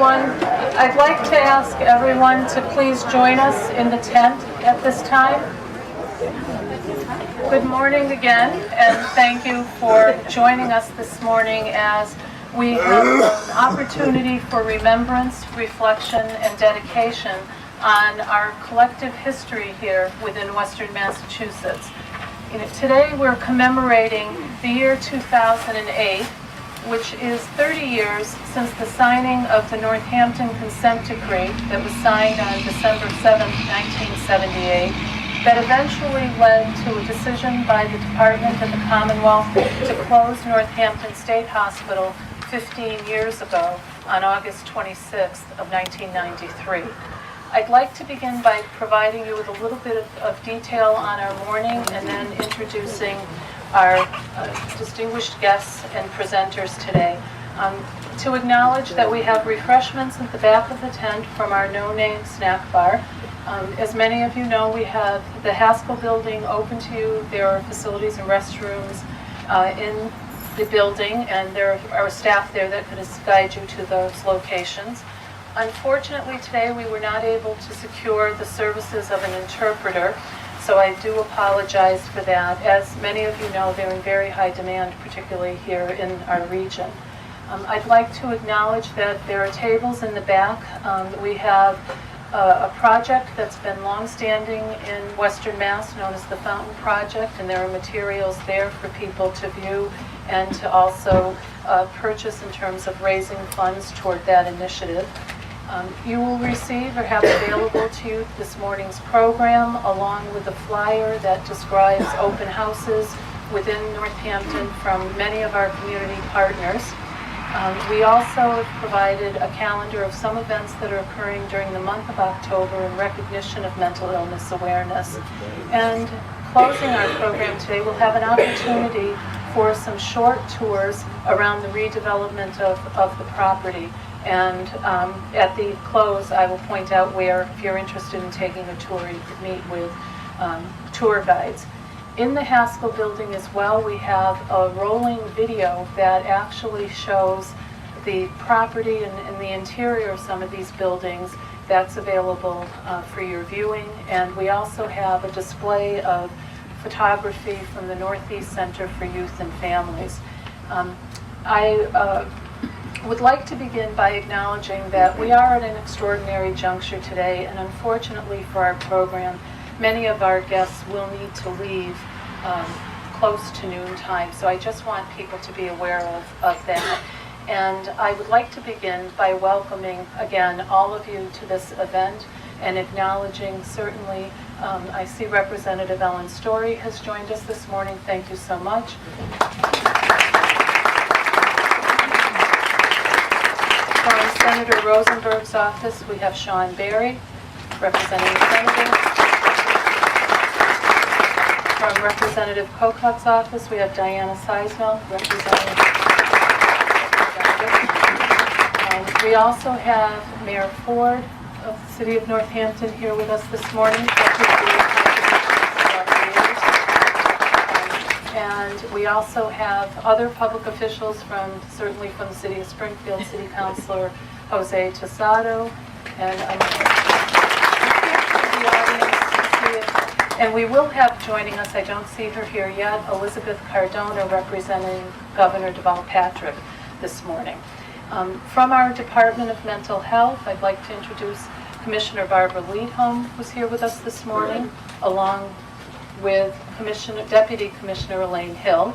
everyone. I'd like to ask everyone to please join us in the tent at this time. Good morning again, and thank you for joining us this morning as we have an opportunity for remembrance, reflection, and dedication on our collective history here within Western Massachusetts. Today we're commemorating the year 2008, which is 30 years since the signing of the Northampton Consent Decree that was signed on December 7, 1978, that eventually led to a decision by the Department of the Commonwealth to close Northampton State Hospital 15 years ago on August 26th of 1993. I'd like to begin by providing you with a little bit of detail on our morning and then introducing our distinguished guests and presenters today. To acknowledge that we have refreshments at the back of the tent from our no-name snack bar. As many of you know, we have the Haskell building open to you. There are facilities and restrooms in the building, and there are staff there that could guide you to those locations. Unfortunately, today we were not able to secure the services of an interpreter, so I do apologize for that. As many of you know, they're in very high demand, particularly here in our region. I'd like to acknowledge that there are tables in the back. We have a project that's been long-standing in Western Mass known as the Fountain Project, and there are materials there for people to view and to also purchase in terms of raising funds toward that initiative. You will receive or have available to you this morning's program along with a flyer that describes open houses within Northampton from many of our community partners. We also have provided a calendar of some events that are occurring during the month of October in recognition of mental illness awareness. And closing our program today, we'll have an opportunity for some short tours around the redevelopment of the property. And at the close, I will point out where, if you're interested in taking a tour, you could meet with tour guides. In the Haskell building as well, we have a rolling video that actually shows the property and the interior of some of these buildings. That's available for your viewing. And we also have a display of photography from the Northeast Center for Youth and Families. I would like to begin by acknowledging that we are at an extraordinary juncture today, and unfortunately for our program, many of our guests will need to leave close to noon time, so I just want people to be aware of that. And I would like to begin by welcoming again all of you to this event and acknowledging certainly, I see Representative Ellen Story has joined us this morning. Thank you so much. From Senator Rosenberg's office, we have Sean Berry, representing the Senator. From Representative Kokot's office, we have Diana Seismel, representing the Senator. We also have Mayor Ford of the City of Northampton here with us this morning. And we also have other public officials certainly from the City of Springfield, City Councilor Jose Tosado, and I'm the audience. And we will have joining us, I don't see her here yet, Elizabeth Cardona representing Governor Deval Patrick this morning. From our Department of Mental Health, I'd like to introduce Commissioner Barbara Leadham, who's here with us this morning, along with Deputy Commissioner Elaine Hill.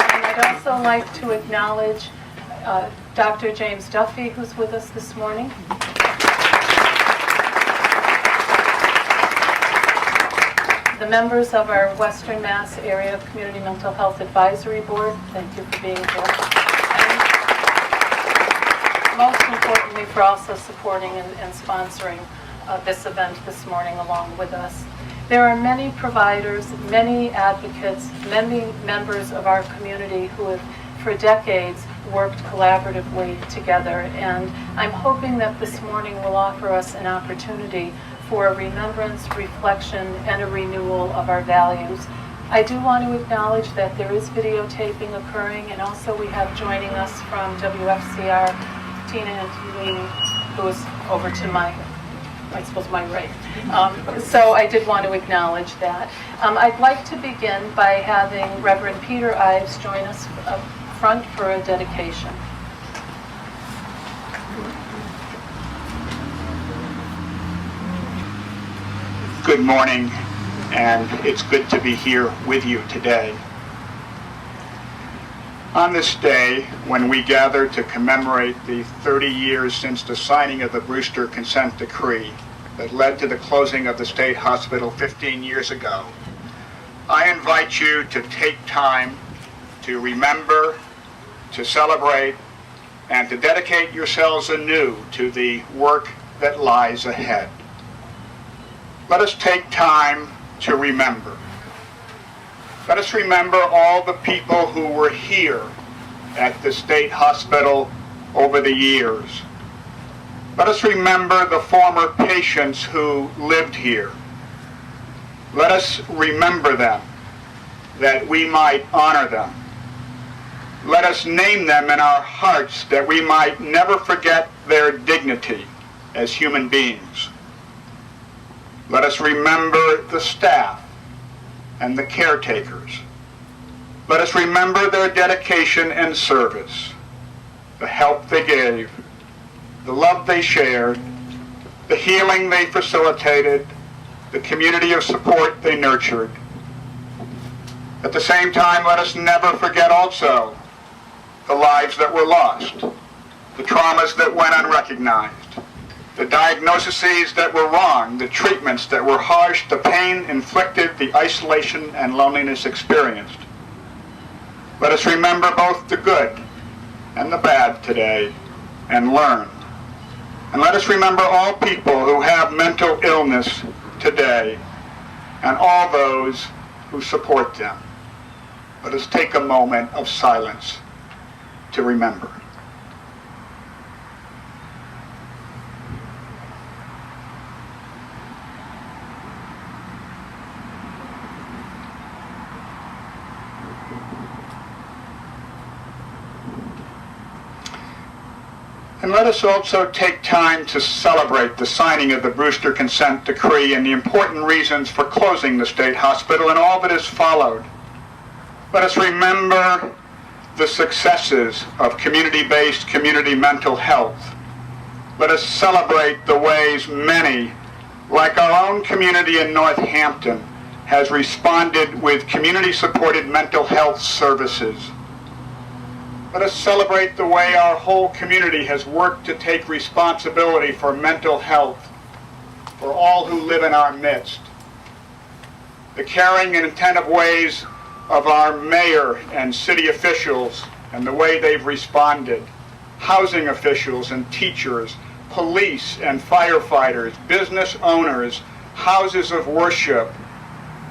And I'd also like to acknowledge Dr. James Duffy, who's with us this morning. The members of our Western Mass Area Community Mental Health Advisory Board, thank you for being here. Most importantly, for also supporting and sponsoring this event this morning along with us. There are many providers, many advocates, many members of our community who have for decades worked collaboratively together, and I'm hoping that this morning will offer us an opportunity for a remembrance, reflection, and a renewal of our values. I do want to acknowledge that there is videotaping occurring, and also we have joining us from WFCR, Tina Antonini, who is over to my right. So I did want to acknowledge that. I'd like to begin by having Reverend Peter Ives join us up front for a dedication. Good morning, and it's good to be here with you today. On this day, when we gather to commemorate the 30 years since the signing of the Brewster Consent Decree that led to the closing of the state hospital 15 years ago, I invite you to take time to remember, to celebrate, and to dedicate yourselves anew to the work that lies ahead. Let us take time to remember. Let us remember all the people who were here at the state hospital over the years. Let us remember the former patients who lived here. Let us remember them, that we might honor them. Let us name them in our hearts, that we might never forget their dignity as human beings. Let us remember the staff and the caretakers. Let us remember their dedication and service, the help they gave, the love they shared, the healing they facilitated, the community of support they nurtured. At the same time, let us never forget also the lives that were lost, the traumas that went unrecognized, the diagnoses that were wrong, the treatments that were harsh, the pain inflicted, the isolation and loneliness experienced. Let us remember both the good and the bad today and learn. And let us remember all people who have mental illness today and all those who support them. Let us take a moment of silence to remember. And let us also take time to celebrate the signing of the Brewster Consent Decree and the important reasons for closing the state hospital and all that has followed. Let us remember the successes of community-based community mental health. Let us celebrate the ways many, like our own community in Northampton, has responded with community-supported mental health services. Let us celebrate the way our whole community has worked to take responsibility for mental health for all who live in our midst. The caring and attentive ways of our mayor and city officials and the way they've responded, housing officials and teachers, police and firefighters, business owners, houses of worship,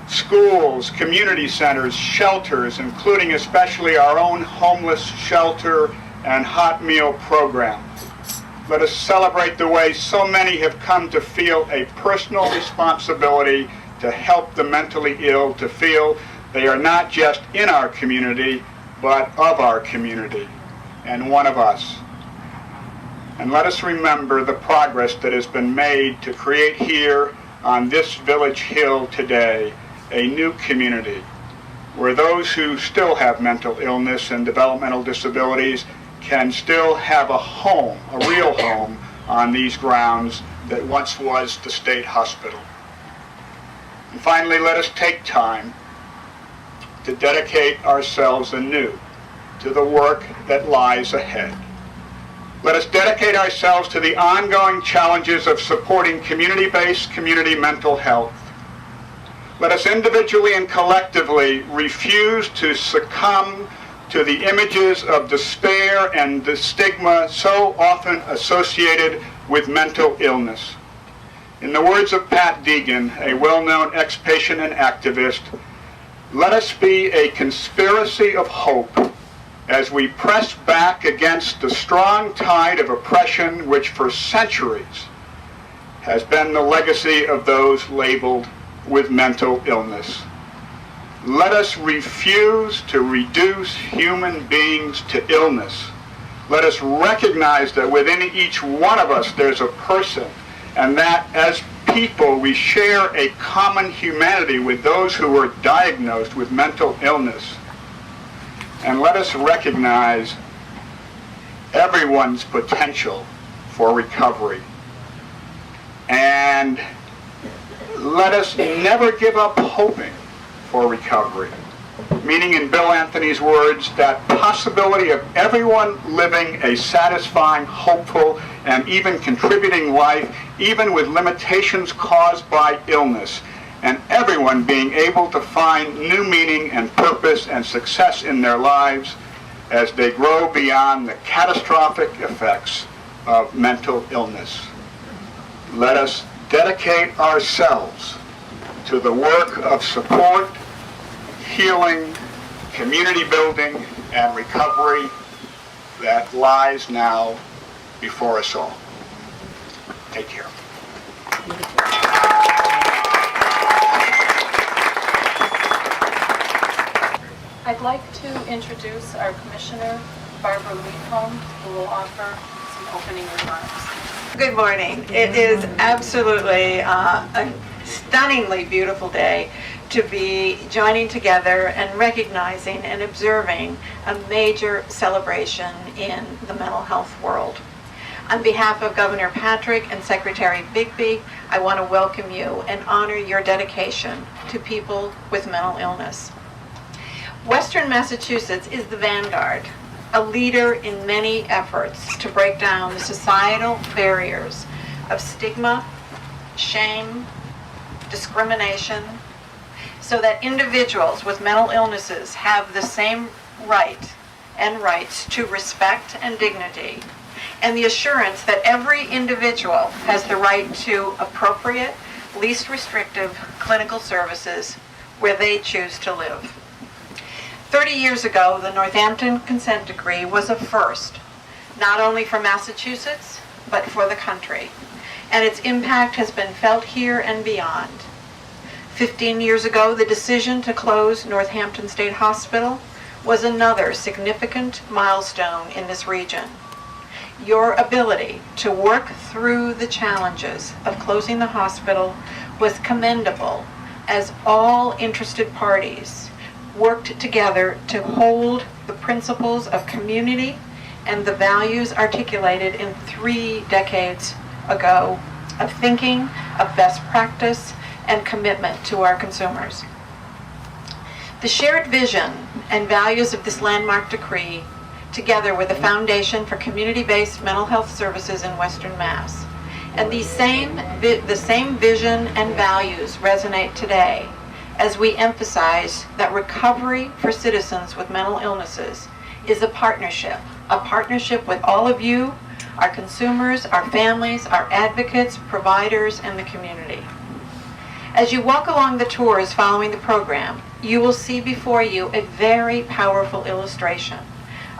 schools, community centers, shelters, including especially our own homeless shelter and hot meal program. Let us celebrate the way so many have come to feel a personal responsibility to help the mentally ill to feel they are not just in our community, but of our community and one of us. And let us remember the progress that has been made to create here on this village hill today a new community where those who still have mental illness and developmental disabilities can still have a home, a real home, on these grounds that once was the state hospital. And finally, let us take time to dedicate ourselves anew to the work that lies ahead. Let us dedicate ourselves to the ongoing challenges of supporting community-based community mental health. Let us individually and collectively refuse to succumb to the images of despair and the stigma so often associated with mental illness. In the words of Pat Deegan, a well-known ex-patient and activist, let us be a conspiracy of hope as we press back against the strong tide of oppression which for centuries has been the legacy of those labeled with mental illness. Let us refuse to reduce human beings to illness. Let us recognize that within each one of us there's a person, and that as people we share a common humanity with those who are diagnosed with mental illness. And let us recognize everyone's potential for recovery. And let us never give up hoping for recovery. Meaning, in Bill Anthony's words, that possibility of everyone living a satisfying, hopeful, and even contributing life, even with limitations caused by illness, and everyone being able to find new meaning and purpose and success in their lives as they grow beyond the catastrophic effects of mental illness. Let us dedicate ourselves to the work of support, healing, community building, and recovery that lies now before us all. Take care. I'd like to introduce our Commissioner, Barbara Leafholm, who will offer some opening remarks. Good morning. It is absolutely a stunningly beautiful day to be joining together and recognizing and observing a major celebration in the mental health world. On behalf of Governor Patrick and Secretary Bigby, I want to welcome you and honor your dedication to people with mental illness. Western Massachusetts is the vanguard, a leader in many efforts to break down the societal barriers of stigma, shame, discrimination, so that individuals with mental illnesses have the same right and rights to respect and dignity, and the assurance that every individual has the right to appropriate, least restrictive clinical services where they choose to live. 30 years ago, the Northampton consent decree was a first, not only for Massachusetts, but for the country, and its impact has been felt here and beyond. 15 years ago, the decision to close Northampton State Hospital was another significant milestone in this region. Your ability to work through the challenges of closing the hospital was commendable, as all interested parties worked together to hold the principles of community and the values articulated in 3 decades ago of thinking, of best practice, and commitment to our consumers. The shared vision and values of this landmark decree, together with the Foundation for Community-Based Mental Health Services in Western Mass, and the same vision and values resonate today as we emphasize that recovery for citizens with mental illnesses is a partnership with all of you, our consumers, our families, our advocates, providers, and the community. As you walk along the tours following the program, you will see before you a very powerful illustration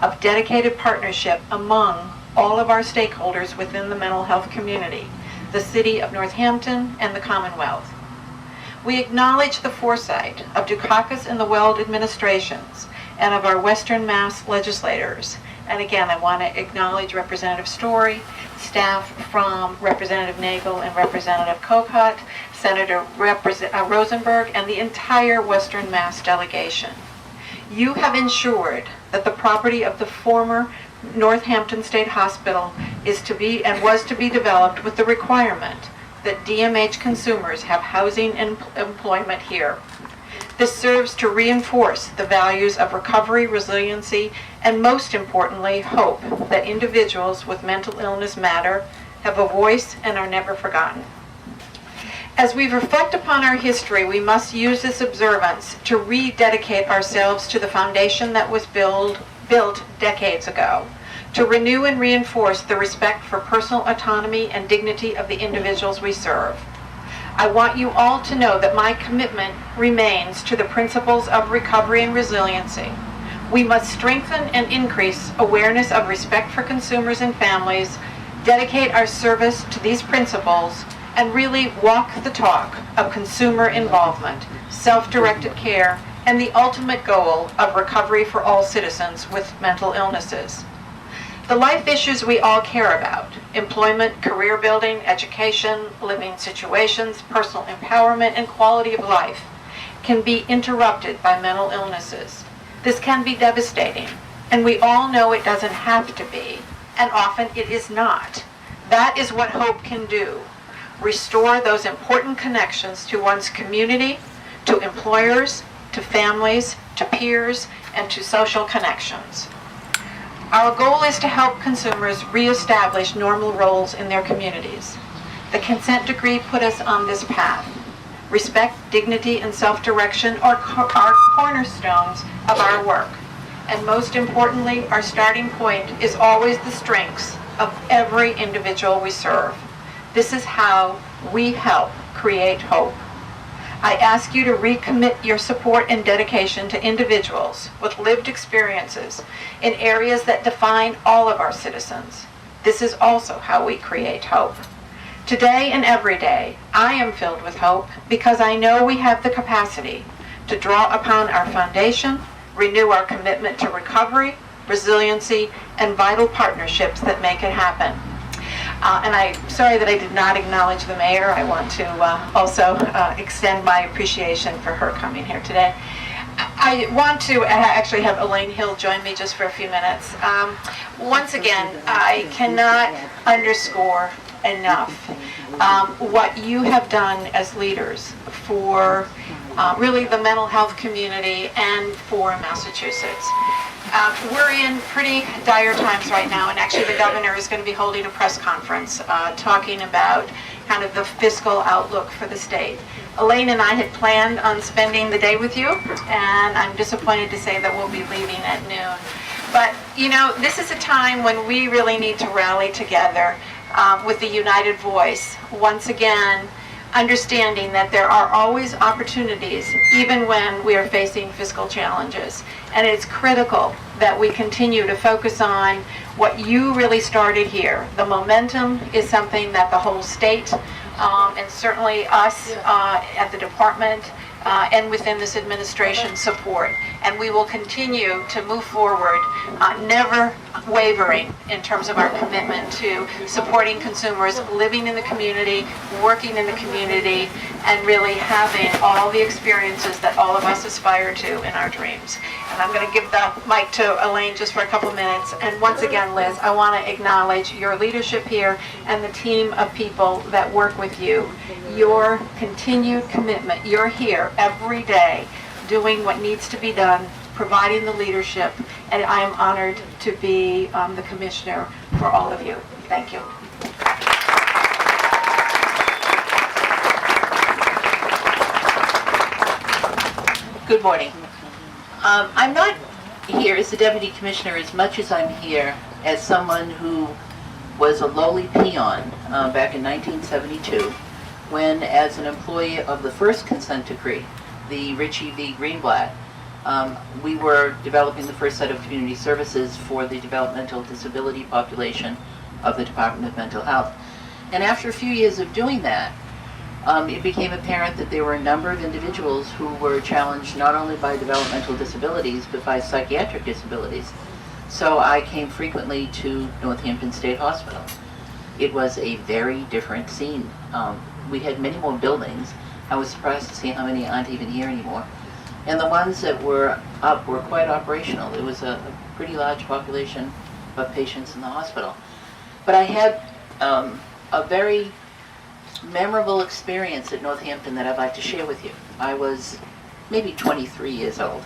of dedicated partnership among all of our stakeholders within the mental health community, the City of Northampton, and the Commonwealth. We acknowledge the foresight of Dukakis and the Weld administrations and of our Western Mass legislators. And again, I want to acknowledge Representative Story, staff from Representative Nagel and Representative Kokot, Senator Rosenberg, and the entire Western Mass delegation. You have ensured that the property of the former Northampton State Hospital is to be and was to be developed with the requirement that DMH consumers have housing and employment here. This serves to reinforce the values of recovery, resiliency, and most importantly, hope that individuals with mental illness matter, have a voice, and are never forgotten. As we reflect upon our history, we must use this observance to rededicate ourselves to the foundation that was built decades ago, to renew and reinforce the respect for personal autonomy and dignity of the individuals we serve. I want you all to know that my commitment remains to the principles of recovery and resiliency. We must strengthen and increase awareness of respect for consumers and families, dedicate our service to these principles, and really walk the talk of consumer involvement, self-directed care, and the ultimate goal of recovery for all citizens with mental illnesses. The life issues we all care about, employment, career building, education, living situations, personal empowerment, and quality of life, can be interrupted by mental illnesses. This can be devastating, and we all know it doesn't have to be, and often it is not. That is what hope can do. Restore those important connections to one's community, to employers, to families, to peers, and to social connections. Our goal is to help consumers reestablish normal roles in their communities. The consent decree put us on this path. Respect, dignity, and self-direction are cornerstones of our work. And most importantly, our starting point is always the strengths of every individual we serve. This is how we help create hope. I ask you to recommit your support and dedication to individuals with lived experiences in areas that define all of our citizens. This is also how we create hope. Today and every day, I am filled with hope because I know we have the capacity to draw upon our foundation, renew our commitment to recovery, resiliency, and vital partnerships that make it happen. And I'm sorry that I did not acknowledge the mayor. I want to also extend my appreciation for her coming here today. I want to actually have Elaine Hill join me just for a few minutes. Once again, I cannot underscore enough what you have done as leaders for really the mental health community and for Massachusetts. We're in pretty dire times right now, and actually the governor is going to be holding a press conference talking about kind of the fiscal outlook for the state. Elaine and I had planned on spending the day with you, and I'm disappointed to say that we'll be leaving at noon. But, you know, this is a time when we really need to rally together with a united voice. Once again, understanding that there are always opportunities, even when we are facing fiscal challenges. And it's critical that we continue to focus on what you really started here. The momentum is something that the whole state, and certainly us at the department and within this administration support. And we will continue to move forward, never wavering in terms of our commitment to supporting consumers living in the community, working in the community, and really having all the experiences that all of us aspire to in our dreams. And I'm going to give the mic to Elaine just for a couple minutes. And once again, Liz, I want to acknowledge your leadership here and the team of people that work with you. Your continued commitment. You're here every day doing what needs to be done, providing the leadership, and I am honored to be the commissioner for all of you. Thank you. Good morning. I'm not here as the deputy commissioner as much as I'm here as someone who was a lowly peon back in 1972 when, as an employee of the first consent decree, the Ritchie v. Greenblatt, we were developing the first set of community services for the developmental disability population of the Department of Mental Health. And after a few years of doing that, it became apparent that there were a number of individuals who were challenged not only by developmental disabilities, but by psychiatric disabilities. So I came frequently to Northampton State Hospital. It was a very different scene. We had many more buildings. I was surprised to see how many aren't even here anymore. And the ones that were up were quite operational. It was a pretty large population of patients in the hospital. But I had a very memorable experience at Northampton that I'd like to share with you. I was maybe 23 years old,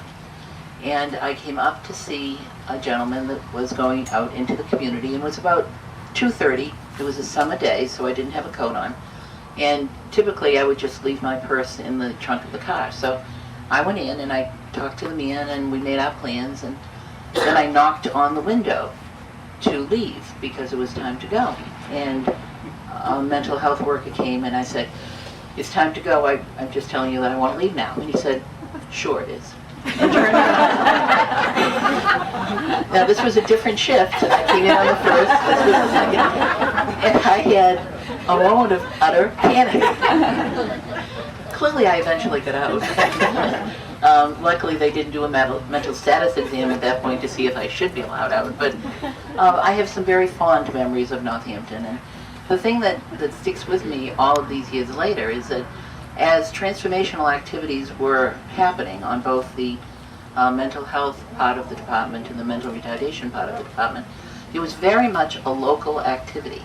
and I came up to see a gentleman that was going out into the community, and it was about 2:30. It was a summer day, so I didn't have a coat on. And typically I would just leave my purse in the trunk of the car. So I went in and I talked to the man and we made our plans, and then I knocked on the window to leave because it was time to go. And a mental health worker came and I said, "It's time to go. I'm just telling you that I want to leave now." And he said, "Sure it is." And turned around. Now this was a different shift. I came in on the first, this was the second. And I had a moment of utter panic. Clearly I eventually got out. Luckily, they didn't do a mental status exam at that point to see if I should be allowed out. But I have some very fond memories of Northampton. And the thing that sticks with me all of these years later is that as transformational activities were happening on both the mental health part of the department and the mental retardation part of the department, it was very much a local activity.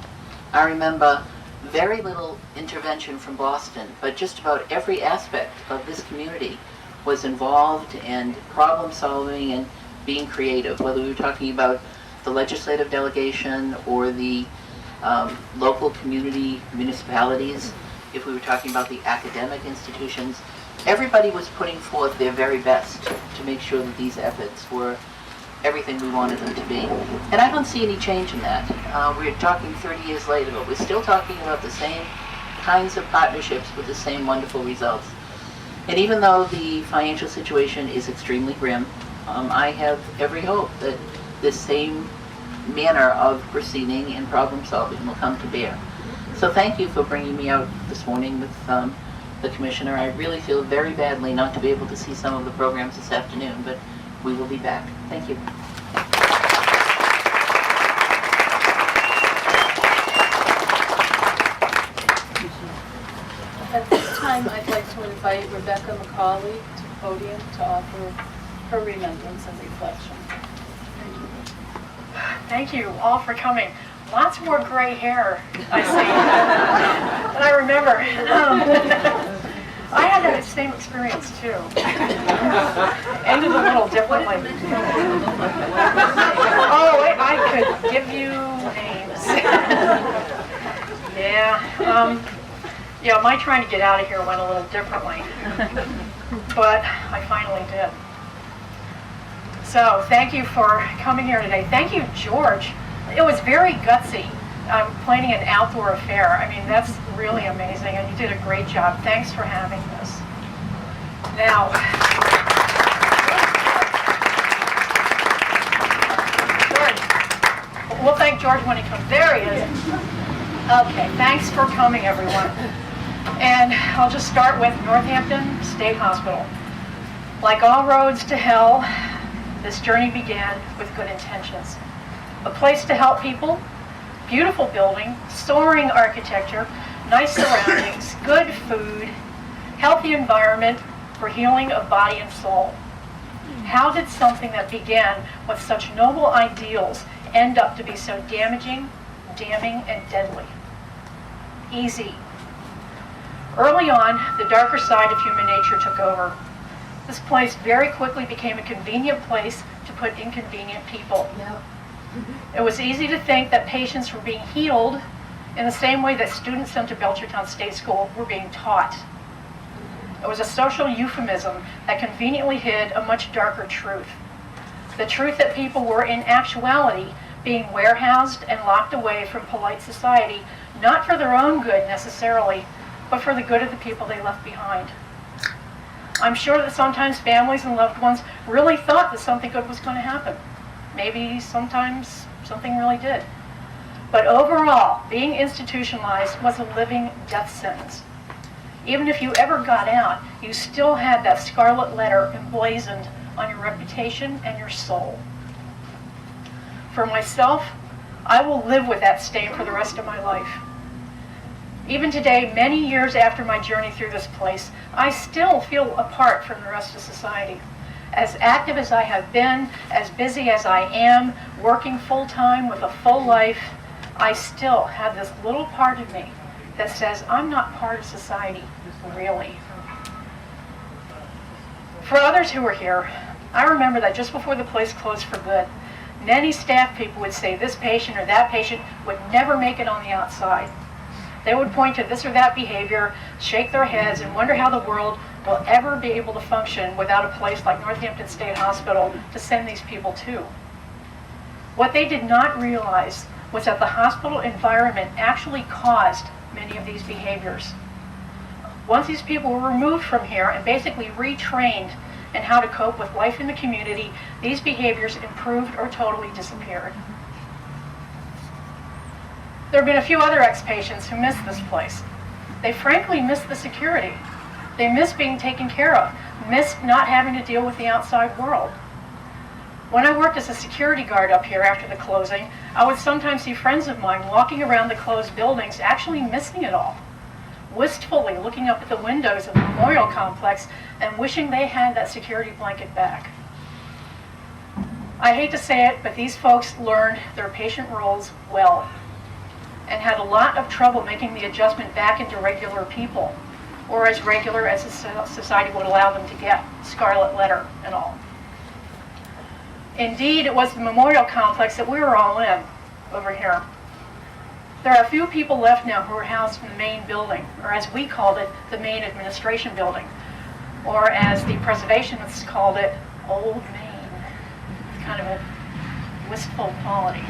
I remember very little intervention from Boston, but just about every aspect of this community was involved in problem solving and being creative, whether we were talking about the legislative delegation or the local community municipalities, if we were talking about the academic institutions. Everybody was putting forth their very best to make sure that these efforts were everything we wanted them to be. And I don't see any change in that. We're talking 30 years later, but we're still talking about the same kinds of partnerships with the same wonderful results. And even though the financial situation is extremely grim, I have every hope that this same manner of proceeding and problem solving will come to bear. So thank you for bringing me out this morning with the Commissioner. I really feel very badly not to be able to see some of the programs this afternoon, but we will be back. Thank you. At this time, I'd like to invite Rebecca McCauley to the podium to offer her remembrance and reflection. Thank you all for coming. Lots more gray hair, I see. And I remember, I had that same experience too. Ended a little differently. Oh, I could give you names. Yeah, my trying to get out of here went a little differently. But I finally did. So thank you for coming here today. Thank you, George. It was very gutsy, planning an outdoor affair. I mean, that's really amazing, and you did a great job. Thanks for having this. Now, George. We'll thank George when he comes. There he is. Okay, thanks for coming, everyone. And I'll just start with Northampton State Hospital. Like all roads to hell, this journey began with good intentions. A place to help people, beautiful building, soaring architecture, nice surroundings, good food, healthy environment for healing of body and soul. How did something that began with such noble ideals end up to be so damaging, damning, and deadly? Easy. Early on, the darker side of human nature took over. This place very quickly became a convenient place to put inconvenient people. Yep. It was easy to think that patients were being healed in the same way that students sent to Belchertown State School were being taught. It was a social euphemism that conveniently hid a much darker truth. The truth that people were in actuality being warehoused and locked away from polite society, not for their own good necessarily, but for the good of the people they left behind. I'm sure that sometimes families and loved ones really thought that something good was going to happen. Maybe sometimes something really did. But overall, being institutionalized was a living death sentence. Even if you ever got out, you still had that scarlet letter emblazoned on your reputation and your soul. For myself, I will live with that stain for the rest of my life. Even today, many years after my journey through this place, I still feel apart from the rest of society. As active as I have been, as busy as I am, working full-time with a full life, I still have this little part of me that says I'm not part of society, really. For others who were here, I remember that just before the place closed for good, many staff people would say this patient or that patient would never make it on the outside. They would point to this or that behavior, shake their heads, and wonder how the world will ever be able to function without a place like Northampton State Hospital to send these people to. What they did not realize was that the hospital environment actually caused many of these behaviors. Once these people were removed from here and basically retrained in how to cope with life in the community, these behaviors improved or totally disappeared. There have been a few other ex-patients who missed this place. They frankly missed the security. They miss being taken care of, miss not having to deal with the outside world. When I worked as a security guard up here after the closing, I would sometimes see friends of mine walking around the closed buildings actually missing it all, wistfully looking up at the windows of the memorial complex and wishing they had that security blanket back. I hate to say it, but these folks learned their patient roles well and had a lot of trouble making the adjustment back into regular people, or as regular as the society would allow them to get, scarlet letter and all. Indeed, it was the memorial complex that we were all in over here. There are a few people left now who are housed in the main building, or as we called it, the main administration building, or as the preservationists called it, Old Main. It's kind of a wistful quality.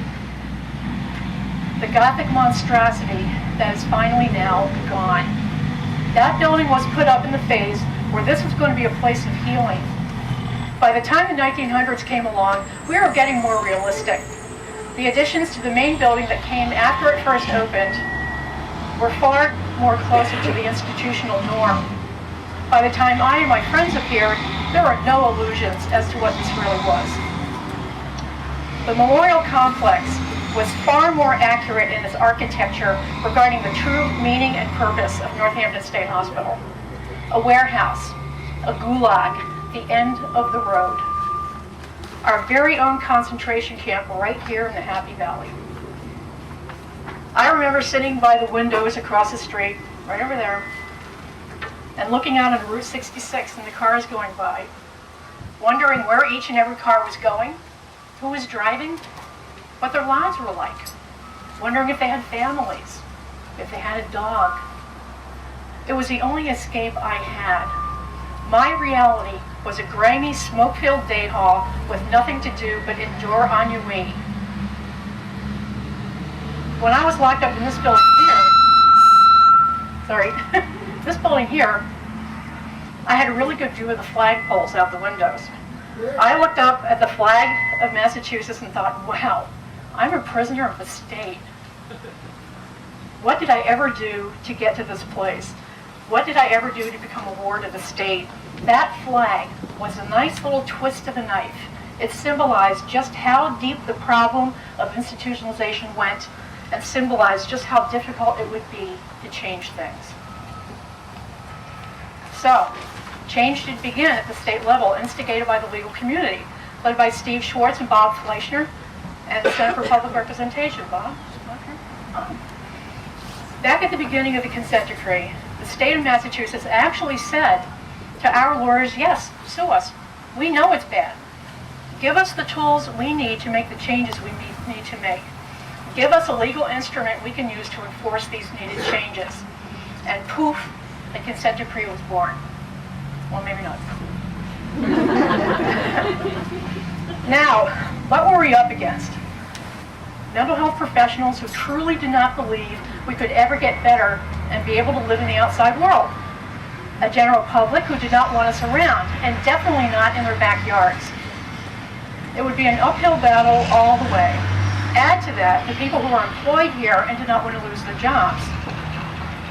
The Gothic monstrosity that is finally now gone. That building was put up in the phase where this was going to be a place of healing. By the time the 1900s came along, we were getting more realistic. The additions to the main building that came after it first opened were far more closer to the institutional norm. By the time I and my friends appeared, there were no illusions as to what this really was. The memorial complex was far more accurate in its architecture regarding the true meaning and purpose of Northampton State Hospital. A warehouse, a gulag, the end of the road. Our very own concentration camp right here in the Happy Valley. I remember sitting by the windows across the street, right over there, and looking out on Route 66 and the cars going by, wondering where each and every car was going, who was driving, what their lives were like, wondering if they had families, if they had a dog. It was the only escape I had. My reality was a grimy, smoke-filled day hall with nothing to do but endure ennui. When I was locked up in this building here, this building here, I had a really good view of the flagpoles out the windows. I looked up at the flag of Massachusetts and thought, wow, I'm a prisoner of the state. What did I ever do to get to this place? What did I ever do to become a ward of the state? That flag was a nice little twist of a knife. It symbolized just how deep the problem of institutionalization went and symbolized just how difficult it would be to change things. So, change did begin at the state level, instigated by the legal community, led by Steve Schwartz and Bob Fleischner, and the Center for Public Representation. Bob? Okay. Back at the beginning of the consent decree, the state of Massachusetts actually said to our lawyers, yes, sue us. We know it's bad. Give us the tools we need to make the changes we need to make. Give us a legal instrument we can use to enforce these needed changes. And poof, the consent decree was born. Well, maybe not. Now, what were we up against? Mental health professionals who truly did not believe we could ever get better and be able to live in the outside world. A general public who did not want us around, and definitely not in their backyards. It would be an uphill battle all the way. Add to that the people who were employed here and did not want to lose their jobs.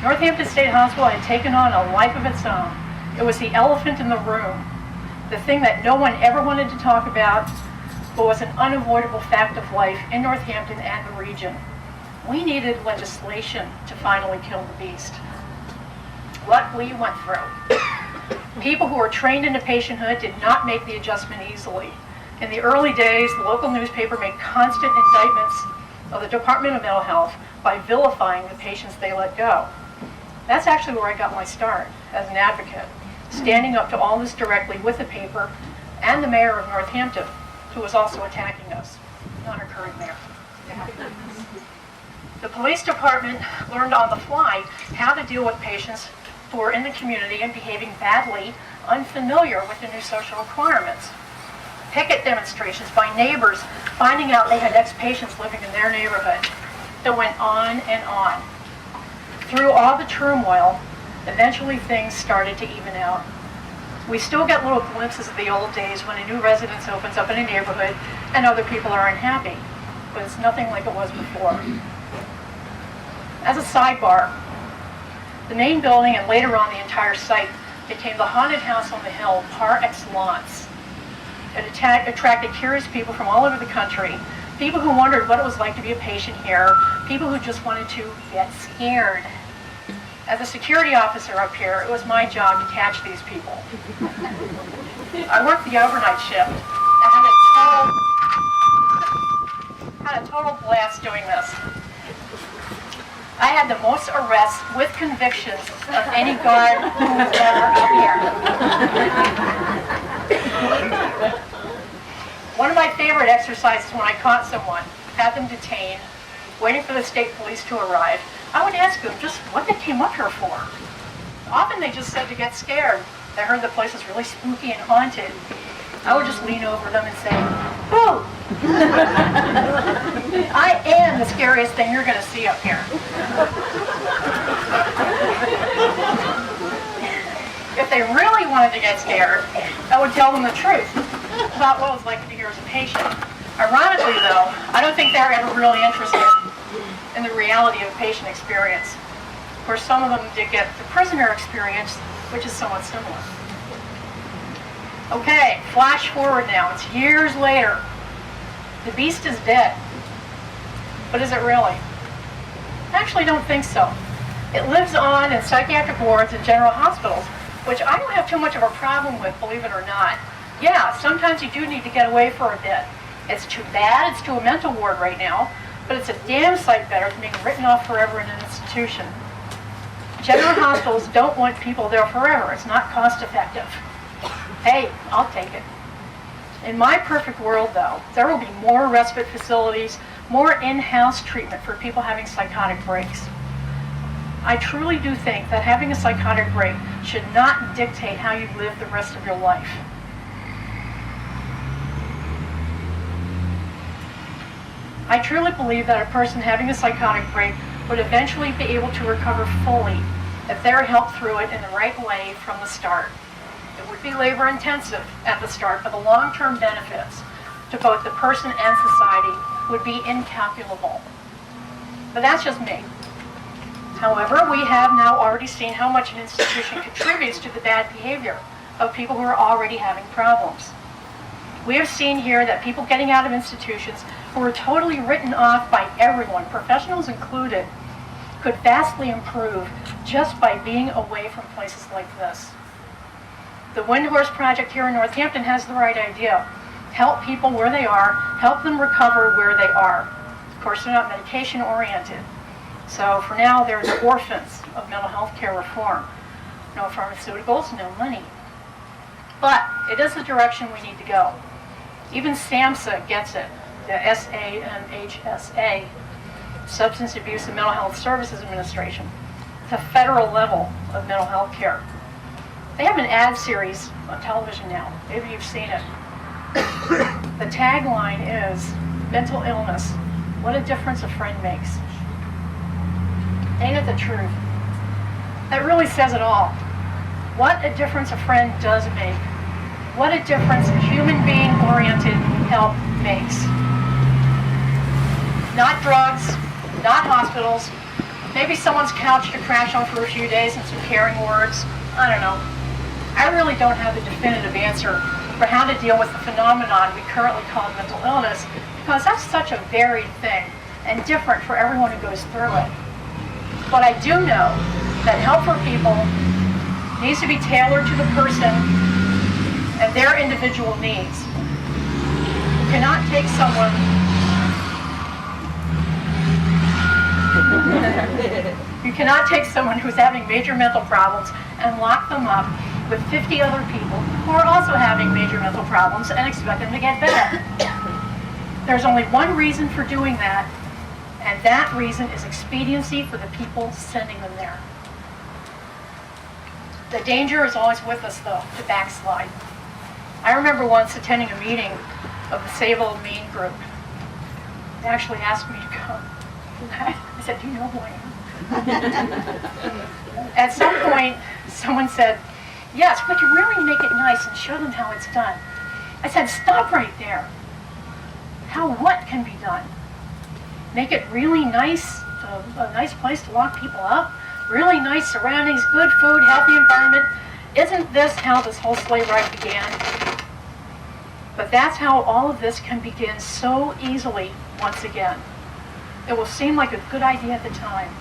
Northampton State Hospital had taken on a life of its own. It was the elephant in the room, the thing that no one ever wanted to talk about, but was an unavoidable fact of life in Northampton and the region. We needed legislation to finally kill the beast. What we went through. People who were trained into patienthood did not make the adjustment easily. In the early days, the local newspaper made constant indictments of the Department of Mental Health by vilifying the patients they let go. That's actually where I got my start as an advocate, standing up to all this directly with the paper and the mayor of Northampton, who was also attacking us, not our current mayor. The police department learned on the fly how to deal with patients who were in the community and behaving badly, unfamiliar with the new social requirements. Picket demonstrations by neighbors finding out they had ex-patients living in their neighborhood. It went on and on. Through all the turmoil, eventually things started to even out. We still get little glimpses of the old days when a new residence opens up in a neighborhood and other people are unhappy, but it's nothing like it was before. As a sidebar, the main building and later on the entire site became the haunted house on the hill par excellence. It attracted curious people from all over the country, people who wondered what it was like to be a patient here, people who just wanted to get scared. As a security officer up here, it was my job to catch these people. I worked the overnight shift. I had a total blast doing this. I had the most arrests with convictions of any guard who was ever up here. One of my favorite exercises when I caught someone, had them detained, waiting for the state police to arrive, I would ask them just what they came up here for. Often they just said to get scared. They heard the place was really spooky and haunted. I would just lean over them and say, "Boo! I am the scariest thing you're going to see up here." If they really wanted to get scared, I would tell them the truth about what it was like to be here as a patient. Ironically, though, I don't think they're ever really interested in the reality of patient experience. Of course, some of them did get the prisoner experience, which is somewhat similar. Okay, flash forward now. It's years later. The beast is dead. But is it really? I actually don't think so. It lives on in psychiatric wards and general hospitals, which I don't have too much of a problem with, believe it or not. Yeah, sometimes you do need to get away for a bit. It's too bad it's to a mental ward right now, but it's a damn sight better than being written off forever in an institution. General hospitals don't want people there forever. It's not cost effective. Hey, I'll take it. In my perfect world, though, there will be more respite facilities, more in-house treatment for people having psychotic breaks. I truly do think that having a psychotic break should not dictate how you live the rest of your life. I truly believe that a person having a psychotic break would eventually be able to recover fully if they're helped through it in the right way from the start. It would be labor intensive at the start, but the long-term benefits to both the person and society would be incalculable. But that's just me. However, we have now already seen how much an institution contributes to the bad behavior of people who are already having problems. We have seen here that people getting out of institutions who were totally written off by everyone, professionals included, could vastly improve just by being away from places like this. The Windhorse Project here in Northampton has the right idea. Help people where they are, help them recover where they are. Of course, they're not medication oriented. So for now, they're the orphans of mental health care reform. No pharmaceuticals, no money. But it is the direction we need to go. Even SAMHSA gets it, the SAMHSA, Substance Abuse and Mental Health Services Administration, the federal level of mental health care. They have an ad series on television now. Maybe you've seen it. The tagline is, "Mental illness, what a difference a friend makes." Ain't it the truth? That really says it all. What a difference a friend does make. What a difference human being-oriented help makes. Not drugs, not hospitals, maybe someone's couch to crash on for a few days and some caring words. I don't know. I really don't have a definitive answer for how to deal with the phenomenon we currently call mental illness, because that's such a varied thing and different for everyone who goes through it. But I do know that help for people needs to be tailored to the person and their individual needs. You cannot take someone who's having major mental problems and lock them up with 50 other people who are also having major mental problems and expect them to get better. There's only one reason for doing that, and that reason is expediency for the people sending them there. The danger is always with us, though, to backslide. I remember once attending a meeting of the Save Old Mean group. They actually asked me to come. I said, "Do you know who I am?" At some point, someone said, "Yes, we can really make it nice and show them how it's done." I said, "Stop right there. How what can be done? Make it really nice, a nice place to lock people up, really nice surroundings, good food, healthy environment. Isn't this how this whole sleigh ride began? But that's how all of this can begin so easily once again. It will seem like a good idea at the time.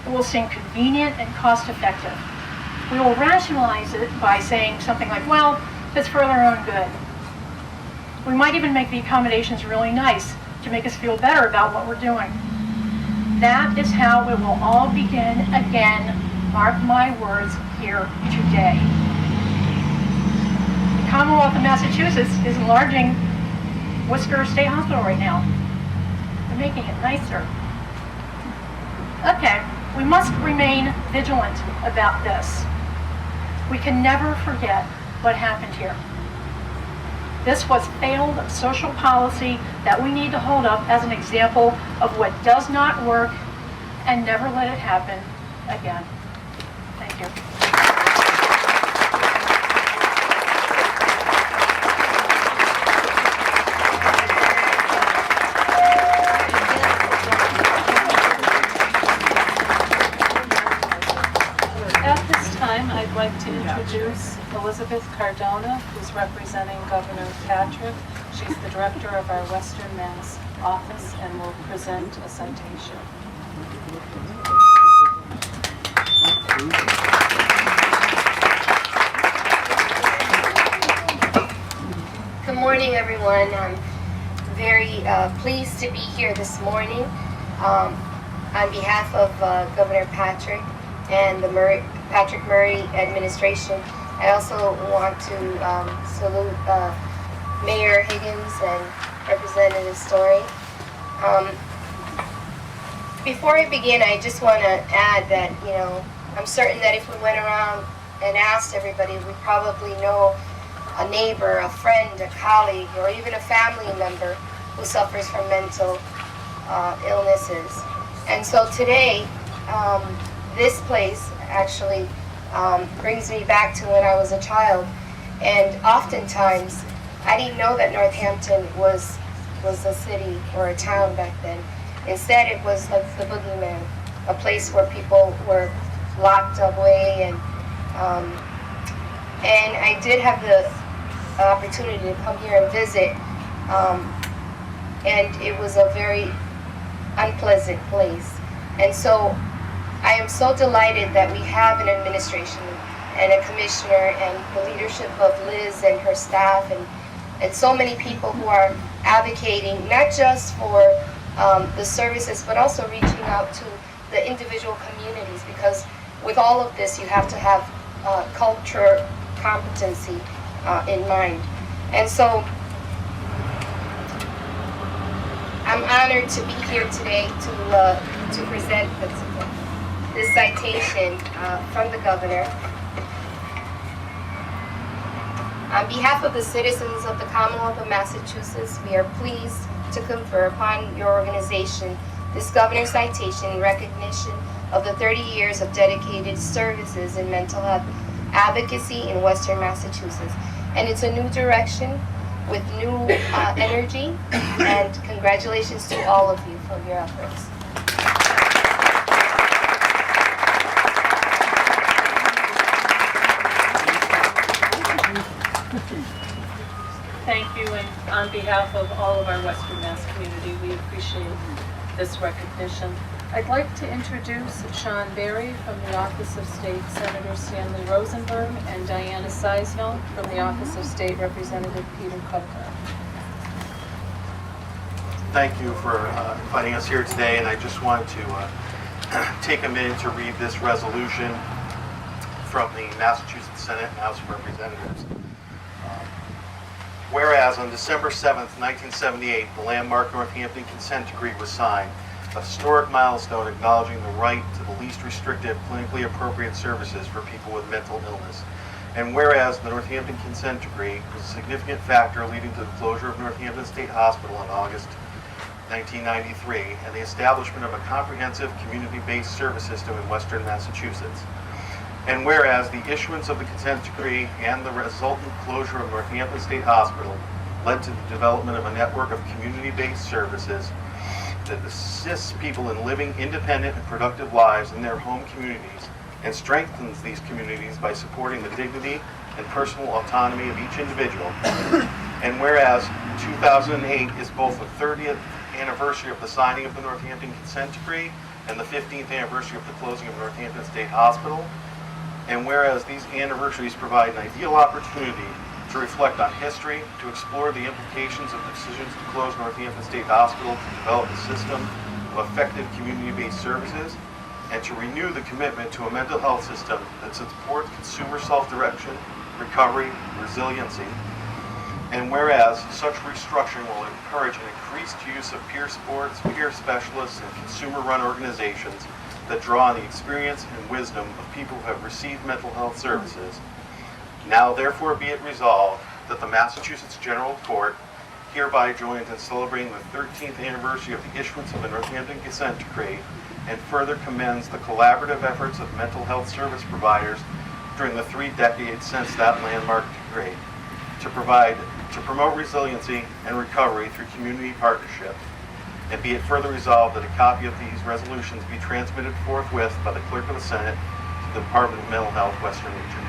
It will seem convenient and cost-effective. We will rationalize it by saying something like, well, it's for their own good. We might even make the accommodations really nice to make us feel better about what we're doing. That is how it will all begin again, mark my words, here today. The Commonwealth of Massachusetts is enlarging Worcester State Hospital right now. They're making it nicer. Okay, we must remain vigilant about this. We can never forget what happened here. This was failed social policy that we need to hold up as an example of what does not work and never let it happen again. Thank you. At this time, I'd like to introduce Elizabeth Cardona, who's representing Governor Patrick. She's the director of our Western Mass office and will present a citation. Good morning, everyone. I'm very pleased to be here this morning on behalf of Governor Patrick and the Patrick Murray administration. I also want to salute Mayor Higgins and Representative Story. Before I begin, I just want to add that, I'm certain that if we went around and asked everybody, we probably know a neighbor, a friend, a colleague, or even a family member who suffers from mental illnesses. And so today, this place actually brings me back to when I was a child. And oftentimes, I didn't know that Northampton was a city or a town back then. Instead, it was like the boogeyman, a place where people were locked away. And I did have the opportunity to come here and visit. And it was a very unpleasant place. And so I am so delighted that we have an administration and a commissioner and the leadership of Liz and her staff and so many people who are advocating not just for the services but also reaching out to the individual communities, because with all of this you have to have culture competency in mind. And so I'm honored to be here today to present this citation from the governor. On behalf of the citizens of the Commonwealth of Massachusetts, we are pleased to confer upon your organization this governor's citation in recognition of the 30 years of dedicated services in mental health advocacy in Western Massachusetts. And it's a new direction with new energy, and congratulations to all of you for your efforts. Thank you, and on behalf of all of our Western Mass community, we appreciate this recognition. I'd like to introduce Sean Berry from the Office of State Senator Stanley Rosenberg and Diana Seisnell from the Office of State Representative Peter Kupka. Thank you for inviting us here today, and I just wanted to take a minute to read this resolution from the Massachusetts Senate and House of Representatives. Whereas on December 7th, 1978, the landmark Northampton Consent Decree was signed, a historic milestone acknowledging the right to the least restrictive, clinically appropriate services for people with mental illness. And whereas the Northampton Consent Decree was a significant factor leading to the closure of Northampton State Hospital in August 1993 and the establishment of a comprehensive community-based service system in Western Massachusetts. And whereas the issuance of the consent decree and the resultant closure of Northampton State Hospital led to the development of a network of community-based services that assists people in living independent and productive lives in their home communities and strengthens these communities by supporting the dignity and personal autonomy of each individual. And whereas 2008 is both the 30th anniversary of the signing of the Northampton Consent Decree and the 15th anniversary of the closing of Northampton State Hospital, and whereas these anniversaries provide an ideal opportunity to reflect on history, to explore the implications of decisions to close Northampton State Hospital, to develop a system of effective community-based services, and to renew the commitment to a mental health system that supports consumer self-direction, recovery, resiliency. And whereas such restructuring will encourage an increased use of peer sports, peer specialists, and consumer-run organizations that draw on the experience and wisdom of people who have received mental health services, now therefore be it resolved that the Massachusetts General Court hereby joins in celebrating the 13th anniversary of the issuance of the Northampton Consent Decree and further commends the collaborative efforts of mental health service providers during the 3 decades since that landmark decree to promote resiliency and recovery through community partnership. And be it further resolved that a copy of these resolutions be transmitted forthwith by the Clerk of the Senate to the Department of Mental Health, Western Region.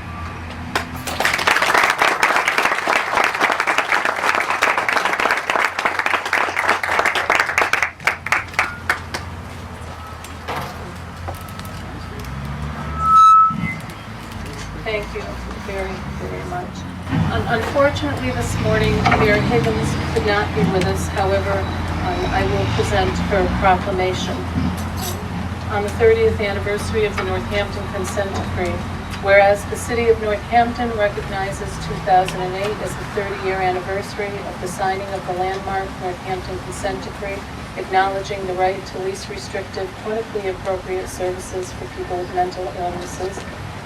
Thank you very, very much. Unfortunately, this morning, Mayor Higgins could not be with us. However, I will present her proclamation. On the 30th anniversary of the Northampton Consent Decree, whereas the City of Northampton recognizes 2008 as the 30-year anniversary of the signing of the landmark Northampton Consent Decree, acknowledging the right to least restrictive, clinically appropriate services for people with mental illnesses.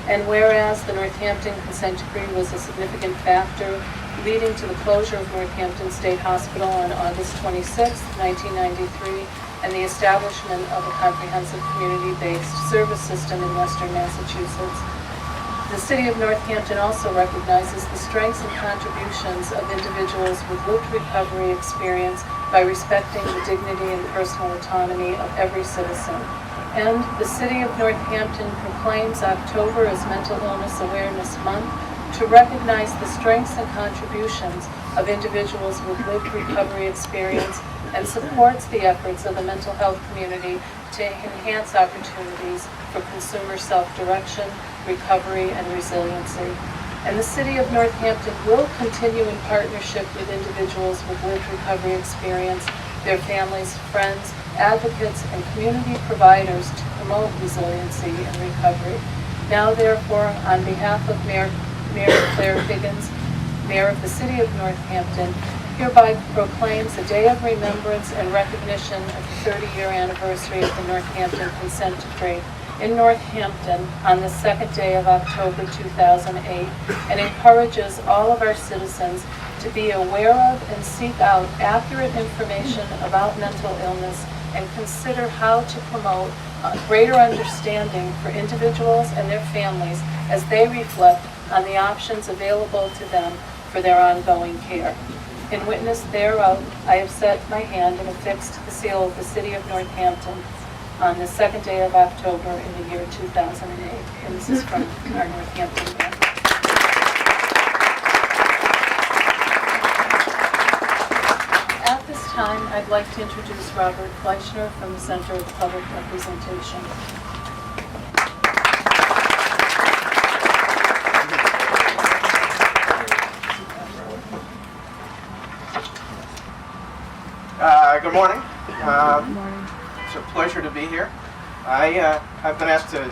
And whereas the Northampton Consent Decree was a significant factor leading to the closure of Northampton State Hospital on August 26, 1993, and the establishment of a comprehensive community-based service system in Western Massachusetts. The City of Northampton also recognizes the strengths and contributions of individuals with lived recovery experience by respecting the dignity and personal autonomy of every citizen. And the City of Northampton proclaims October as Mental Illness Awareness Month to recognize the strengths and contributions of individuals with lived recovery experience and supports the efforts of the mental health community to enhance opportunities for consumer self-direction, recovery, and resiliency. And the City of Northampton will continue in partnership with individuals with lived recovery experience, their families, friends, advocates, and community providers to promote resiliency and recovery. Now, therefore, on behalf of Mayor Claire Higgins, Mayor of the City of Northampton, hereby proclaims a day of remembrance and recognition of the 30-year anniversary of the Northampton Consent Decree in Northampton on the 2nd day of October 2008, and encourages all of our citizens to be aware of and seek out accurate information about mental illness and consider how to promote greater understanding for individuals and their families as they reflect on the options available to them for their ongoing care. In witness thereof, I have set my hand and affixed the seal of the City of Northampton on the 2nd day of October in the year 2008. And this is from our Northampton bank. At this time, I'd like to introduce Robert Fleischner from the Center of Public Representation. Good morning. It's a pleasure to be here. I've been asked to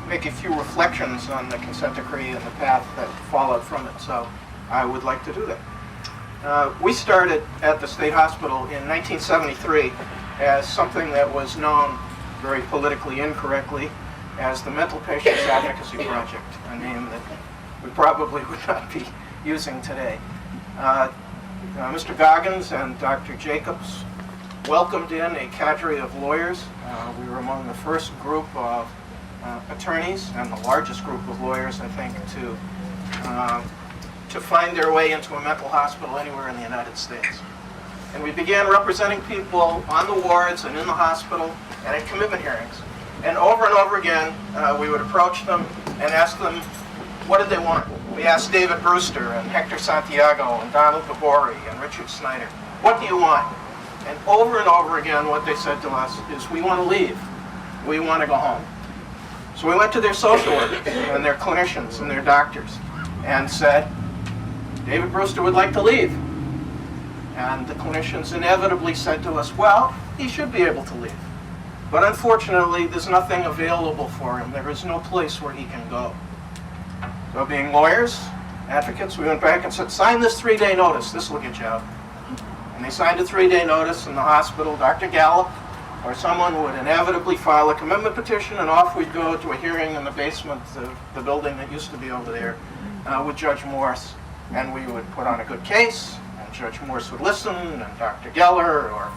make a few reflections on the consent decree and the path that followed from it, so I would like to do that. We started at the State Hospital in 1973 as something that was known very politically incorrectly as the Mental Patients Advocacy Project, a name that we probably would not be using today. Mr. Goggins and Dr. Jacobs welcomed in a cadre of lawyers. We were among the first group of attorneys and the largest group of lawyers, I think, to find their way into a mental hospital anywhere in the United States. And we began representing people on the wards and in the hospital and at commitment hearings. And over again, we would approach them and ask them, what did they want? We asked David Brewster and Hector Santiago and Donald Gabori and Richard Snyder, what do you want? And over again, what they said to us is, we want to leave. We want to go home. So we went to their social workers and their clinicians and their doctors and said, David Brewster would like to leave. And the clinicians inevitably said to us, well, he should be able to leave. But unfortunately, there's nothing available for him. There is no place where he can go. So being lawyers, advocates, we went back and said, sign this 3-day notice. This will get you out. And they signed a 3-day notice in the hospital. Dr. Gallup or someone would inevitably file a commitment petition, and off we'd go to a hearing in the basement of the building that used to be over there with Judge Morse. And we would put on a good case, and Judge Morse would listen, and Dr. Geller or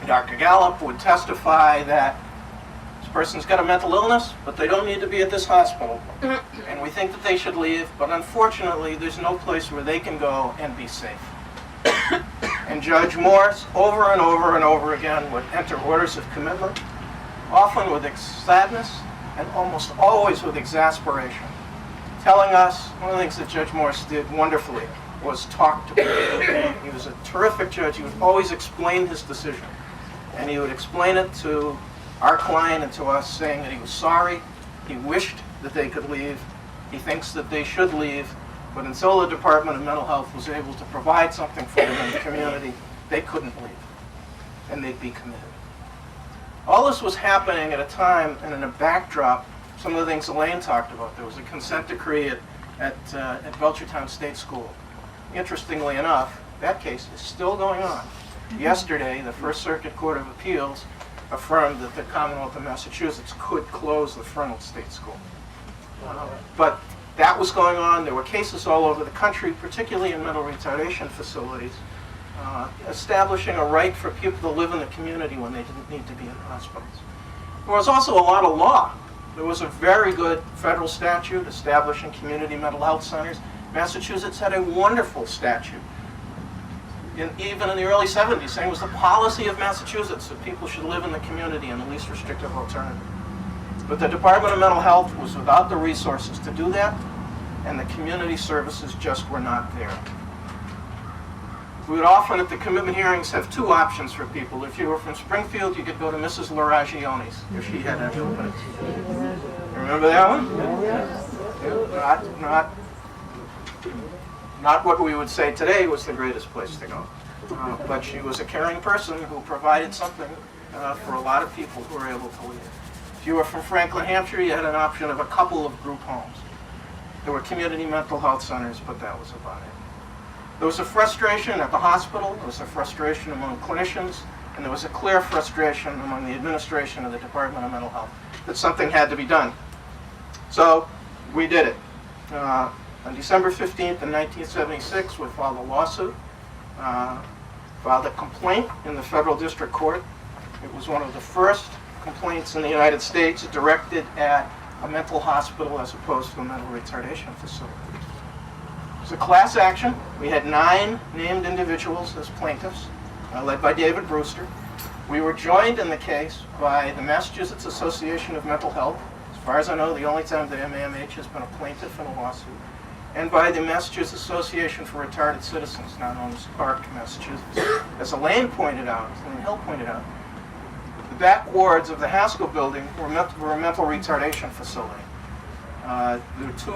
Dr. Gallup would testify that this person's got a mental illness, but they don't need to be at this hospital. And we think that they should leave, but unfortunately, there's no place where they can go and be safe. And Judge Morse, over and over again, would enter orders of commitment, often with sadness and almost always with exasperation, telling us, one of the things that Judge Morse did wonderfully was talk to people. He was a terrific judge. He would always explain his decision. And he would explain it to our client and to us, saying that he was sorry, he wished that they could leave, he thinks that they should leave, but until the Department of Mental Health was able to provide something for them in the community, they couldn't leave, and they'd be committed. All this was happening at a time and in a backdrop, some of the things Elaine talked about. There was a consent decree at Belchertown State School. Interestingly enough, that case is still going on. Yesterday, the First Circuit Court of Appeals affirmed that the Commonwealth of Massachusetts could close the Fernald State School. But that was going on. There were cases all over the country, particularly in mental retardation facilities, establishing a right for people to live in the community when they didn't need to be in hospitals. There was also a lot of law. There was a very good federal statute establishing community mental health centers. Massachusetts had a wonderful statute, even in the early 70s, saying it was the policy of Massachusetts that people should live in the community in the least restrictive alternative. But the Department of Mental Health was without the resources to do that, and the community services just were not there. We would often at the commitment hearings have two options for people. If you were from Springfield, you could go to Mrs. Laragioni's if she had any openings. Remember that one? Not what we would say today was the greatest place to go. But she was a caring person who provided something for a lot of people who were able to leave. If you were from Franklin, Hampshire, you had an option of a couple of group homes. There were community mental health centers, but that was about it. There was a frustration at the hospital, there was a frustration among clinicians, and there was a clear frustration among the administration of the Department of Mental Health that something had to be done. So we did it. On December 15th in 1976, we filed a lawsuit, filed a complaint in the federal district court. It was one of the first complaints in the United States directed at a mental hospital as opposed to a mental retardation facility. It was a class action. We had 9 named individuals as plaintiffs, led by David Brewster. We were joined in the case by the Massachusetts Association of Mental Health. As far as I know, the only time the MAMH has been a plaintiff in a lawsuit. And by the Massachusetts Association for Retarded Citizens, now known as ARC, Massachusetts. As Elaine pointed out, Elaine Hill pointed out, the back wards of the Haskell building were a mental retardation facility. There were 2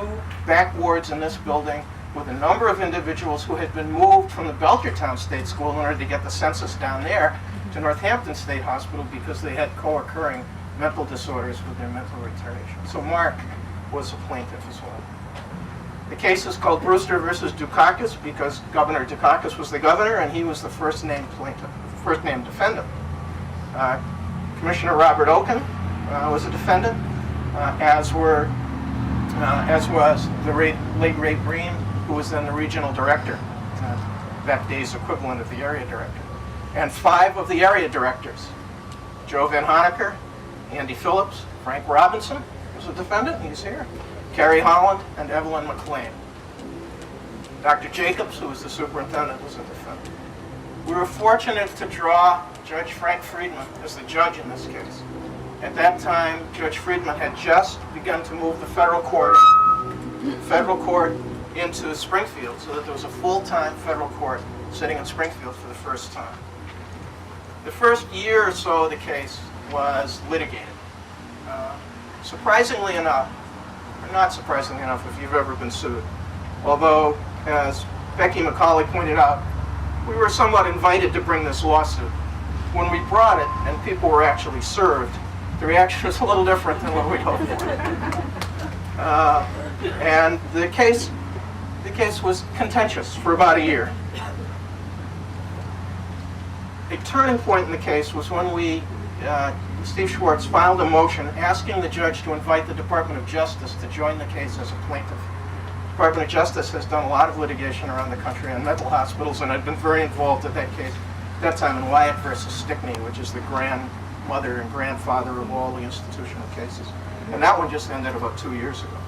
back wards in this building with a number of individuals who had been moved from the Belchertown State School in order to get the census down there to Northampton State Hospital because they had co-occurring mental disorders with their mental retardation. So Mark was a plaintiff as well. The case is called Brewster versus Dukakis because Governor Dukakis was the governor and he was the first named plaintiff, first named defendant. Commissioner Robert Oken was a defendant, as was the late Ray Breen, who was then the regional director, that day's equivalent of the area director. And 5 of the area directors, Joe Van Honecker, Andy Phillips, Frank Robinson was a defendant, he's here, Carrie Holland, and Evelyn McLean. Dr. Jacobs, who was the superintendent, was a defendant. We were fortunate to draw Judge Frank Friedman as the judge in this case. At that time, Judge Friedman had just begun to move the federal court into Springfield, so that there was a full-time federal court sitting in Springfield for the first time. The first year or so of the case was litigated. Surprisingly enough, or not surprisingly enough if you've ever been sued, although, as Becky McCauley pointed out, we were somewhat invited to bring this lawsuit. When we brought it and people were actually served, the reaction was a little different than what we hoped for. And the case was contentious for about a year. A turning point in the case was when Steve Schwartz filed a motion asking the judge to invite the Department of Justice to join the case as a plaintiff. The Department of Justice has done a lot of litigation around the country on mental hospitals, and I've been very involved at that case, at that time in Wyatt versus Stickney, which is the grandmother and grandfather of all the institutional cases. And that one just ended about 2 years ago.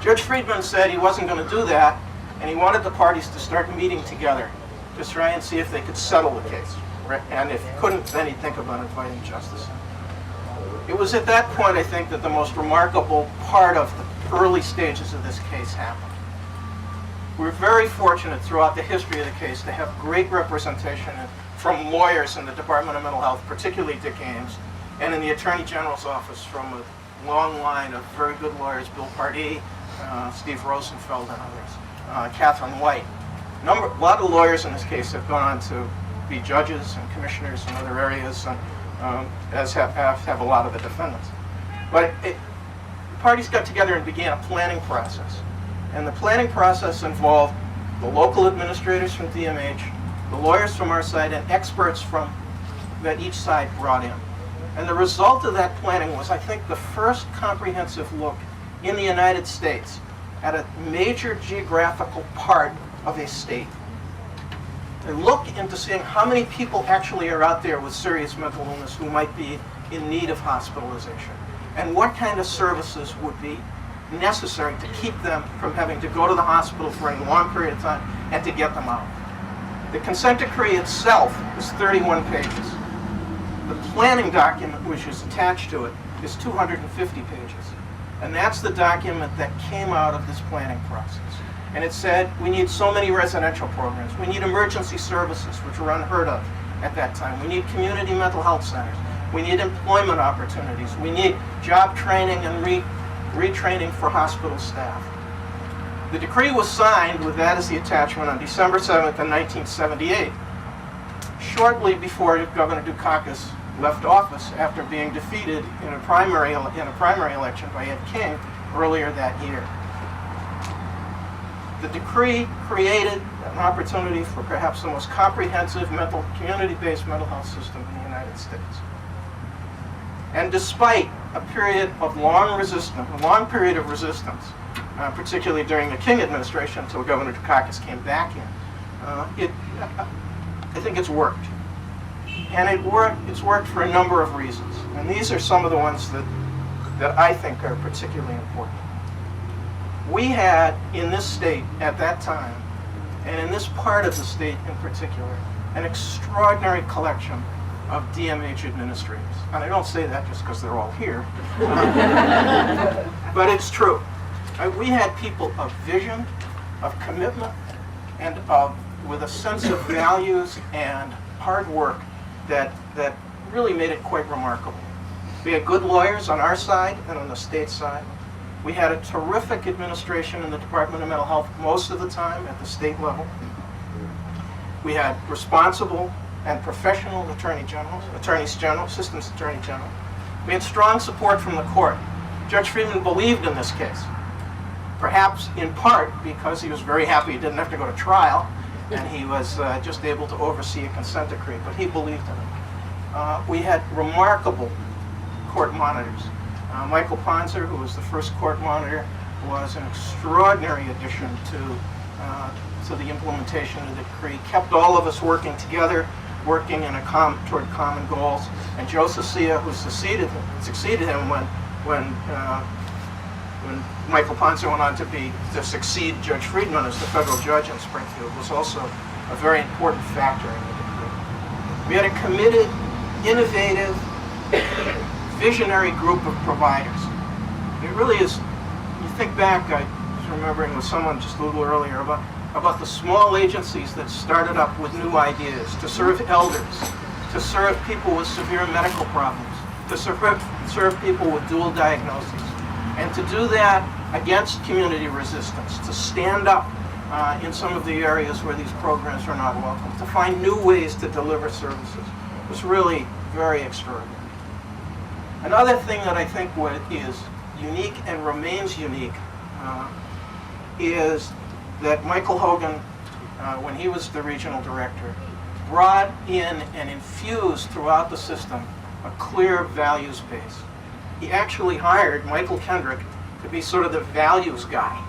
Judge Friedman said he wasn't going to do that, and he wanted the parties to start meeting together to try and see if they could settle the case. And if he couldn't, then he'd think about inviting justice. It was at that point, I think, that the most remarkable part of the early stages of this case happened. We're very fortunate throughout the history of the case to have great representation from lawyers in the Department of Mental Health, particularly Dick Ames, and in the Attorney General's office from a long line of very good lawyers, Bill Pardee, Steve Rosenfeld, and others, Catherine White. A lot of lawyers in this case have gone on to be judges and commissioners in other areas, as have a lot of the defendants. But the parties got together and began a planning process. And the planning process involved the local administrators from DMH, the lawyers from our side, and experts that each side brought in. And the result of that planning was, I think, the first comprehensive look in the United States at a major geographical part of a state. A look into seeing how many people actually are out there with serious mental illness who might be in need of hospitalization, and what kind of services would be necessary to keep them from having to go to the hospital for a long period of time and to get them out. The consent decree itself is 31 pages. The planning document which is attached to it is 250 pages. And that's the document that came out of this planning process. And it said, we need so many residential programs. We need emergency services, which were unheard of at that time. We need community mental health centers. We need employment opportunities. We need job training and retraining for hospital staff. The decree was signed with that as the attachment on December 7th in 1978, shortly before Governor Dukakis left office after being defeated in a primary election by Ed King earlier that year. The decree created an opportunity for perhaps the most comprehensive community-based mental health system in the United States. And despite a period of long period of resistance, particularly during the King administration until Governor Dukakis came back in, I think it's worked. And it's worked for a number of reasons. And these are some of the ones that I think are particularly important. We had in this state at that time, and in this part of the state in particular, an extraordinary collection of DMH administrators. And I don't say that just because they're all here, but it's true. We had people of vision, of commitment, and with a sense of values and hard work that really made it quite remarkable. We had good lawyers on our side and on the state side. We had a terrific administration in the Department of Mental Health most of the time at the state level. We had responsible and professional attorneys general, assistant attorney general. We had strong support from the court. Judge Friedman believed in this case, perhaps in part because he was very happy he didn't have to go to trial, and he was just able to oversee a consent decree, but he believed in it. We had remarkable court monitors. Michael Ponzer, who was the first court monitor, was an extraordinary addition to the implementation of the decree, kept all of us working together, working toward common goals. And Joe Ceccia, who succeeded him when Michael Ponzer went on to succeed Judge Friedman as the federal judge in Springfield, was also a very important factor in the decree. We had a committed, innovative, visionary group of providers. It really is. You think back, I was remembering with someone just a little earlier about the small agencies that started up with new ideas to serve elders, to serve people with severe medical problems, to serve people with dual diagnoses, and to do that against community resistance, to stand up in some of the areas where these programs are not welcome, to find new ways to deliver services. It was really very extraordinary. Another thing that I think is unique and remains unique is that Michael Hogan, when he was the regional director, brought in and infused throughout the system a clear values base. He actually hired Michael Kendrick to be sort of the values guy.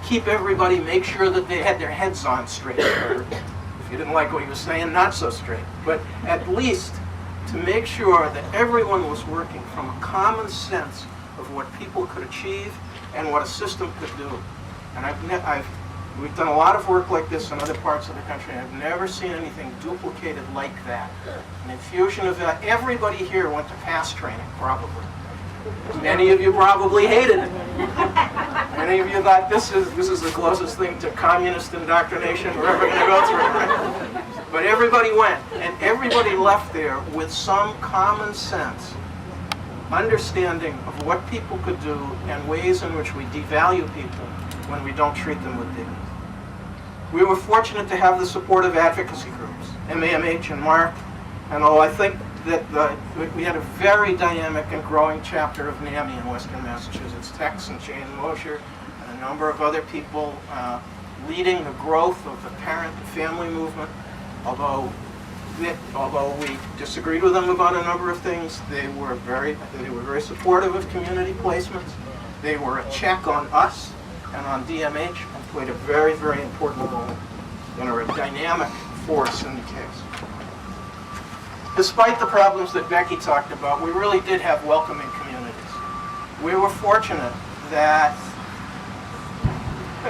Keep everybody, make sure that they had their heads on straight, or if you didn't like what he was saying, not so straight. But at least to make sure that everyone was working from a common sense of what people could achieve and what a system could do. And we've done a lot of work like this in other parts of the country, and I've never seen anything duplicated like that. An infusion of that. Everybody here went to PASS training, probably. Many of you probably hated it. Many of you thought this is the closest thing to communist indoctrination we're ever going to go through. Right? But everybody went, and everybody left there with some common sense, understanding of what people could do and ways in which we devalue people when we don't treat them with dignity. We were fortunate to have the support of advocacy groups, MAMH and MARC, and I think that we had a very dynamic and growing chapter of NAMI in Western Massachusetts. Tex and Jane Mosher and a number of other people leading the growth of the parent and family movement. Although we disagreed with them about a number of things, they were very supportive of community placements. They were a check on us and on DMH, and played a very, very important role and are a dynamic force in the case. Despite the problems that Becky talked about, we really did have welcoming communities. We were fortunate that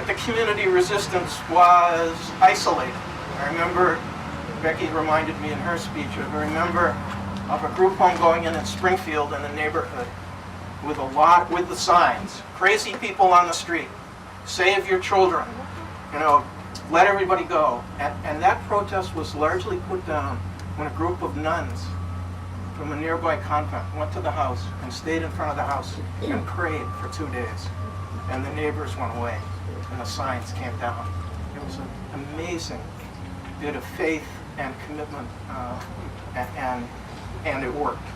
the community resistance was isolated. I remember, Becky reminded me in her speech, of a group home going in Springfield in a neighborhood with the signs, crazy people on the street, save your children, let everybody go. And that protest was largely put down when a group of nuns from a nearby convent went to the house and stayed in front of the house and prayed for 2 days. And the neighbors went away and the signs came down. It was an amazing bit of faith and commitment, and it worked.